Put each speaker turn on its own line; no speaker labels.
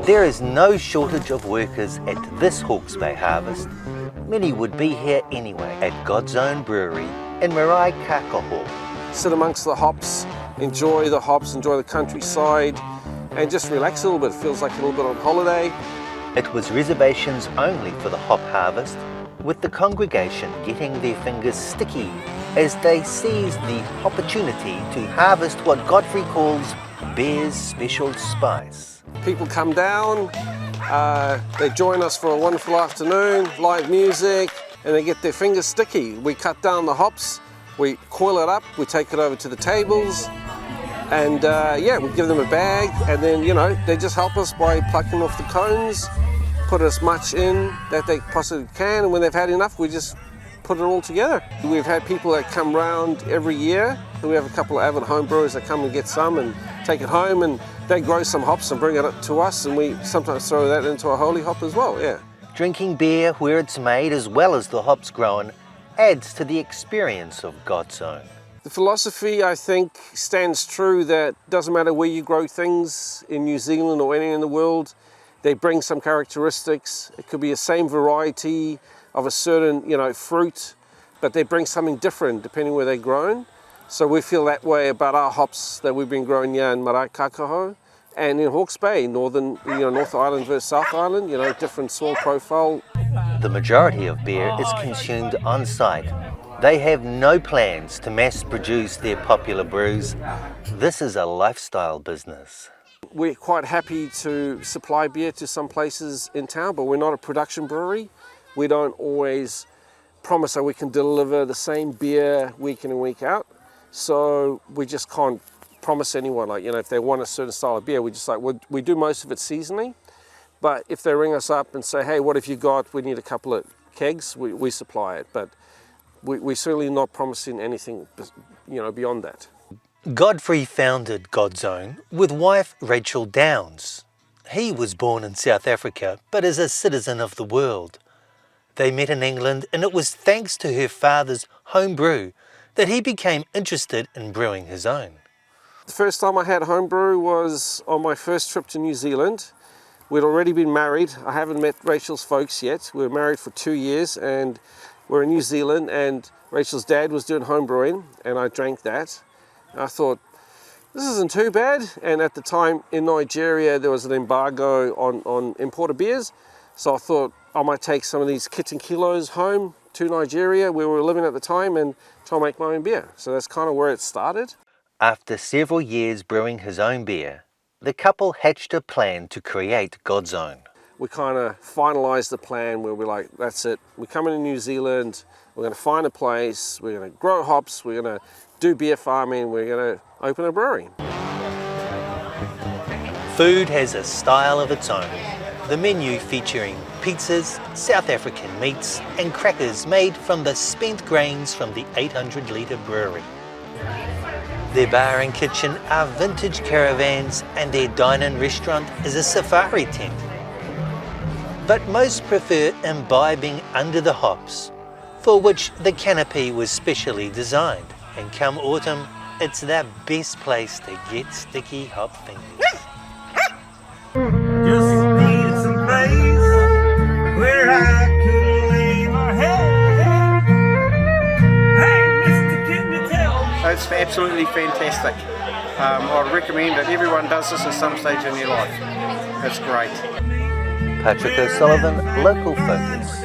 There is no shortage of workers at this Hawke's Bay harvest. Many would be here anyway at GodsOwn Brewery in Marae Kakaho.
Sit amongst the hops, enjoy the countryside, and just relax a little bit. It feels like a little bit on holiday.
It was reservations only for the hop harvest, with the congregation getting their fingers sticky as they seized the opportunity to harvest what Godfrey calls Bear's special spice.
People come down, they join us for a wonderful afternoon, live music, and they get their fingers sticky. We cut down the hops, we coil it up, we take it over to the tables, and we give them a bag, and then, they just help us by plucking off the cones, put as much in that they possibly can, and when they've had enough, we just put it all together. We've had people that come round every year. We have a couple of avid home brewers that come and get some and take it home, and they grow some hops and bring it up to us, and we sometimes throw that into a holy hop as well, yeah.
Drinking beer where it's made as well as the hops grown adds to the experience of GodsOwn.
The philosophy, I think, stands true that doesn't matter where you grow things in New Zealand or anywhere in the world, they bring some characteristics. It could be the same variety of a certain, fruit, but they bring something different depending where they're grown. So we feel that way about our hops that we've been growing here in Marae Kakaho and in Hawke's Bay, North Island versus South Island, different soil profile.
The majority of beer is consumed on site. They have no plans to mass produce their popular brews. This is a lifestyle business.
We're quite happy to supply beer to some places in town, but we're not a production brewery. We don't always promise that we can deliver the same beer week in and week out. So we just can't promise anyone, if they want a certain style of beer, we do most of it seasonally. But if they ring us up and say, hey, what have you got? We need a couple of kegs, we supply it. But we're certainly not promising anything, beyond that.
Godfrey founded GodsOwn with wife Rachel Downs. He was born in South Africa, but is a citizen of the world. They met in England, and it was thanks to her father's home brew that he became interested in brewing his own.
The first time I had homebrew was on my first trip to New Zealand. We'd already been married. I haven't met Rachel's folks yet. We were married for 2 years, and we're in New Zealand, and Rachel's dad was doing homebrewing, and I drank that. I thought, this isn't too bad. And at the time in Nigeria, there was an embargo on imported beers. So I thought I might take some of these kits and kilos home to Nigeria, where we were living at the time, and try and make my own beer. So that's kind of where it started.
After several years brewing his own beer, the couple hatched a plan to create GodsOwn.
We kind of finalized the plan where we're like, that's it. We're coming to New Zealand. We're going to find a place. We're going to grow hops. We're going to do beer farming. We're going to open a brewery.
Food has a style of its own. The menu featuring pizzas, South African meats and crackers made from the spent grains from the 800-litre brewery. Their bar and kitchen are vintage caravans, and their dine-in restaurant is a safari tent. But most prefer imbibing under the hops, for which the canopy was specially designed. And come autumn, it's the best place to get sticky hop fingers.
Just need some place where I could lay my head. Hey, mister, can you tell?
It's absolutely fantastic. I'd recommend that everyone does this at some stage in their life. It's great.
Patrick O'Sullivan, Local Focus.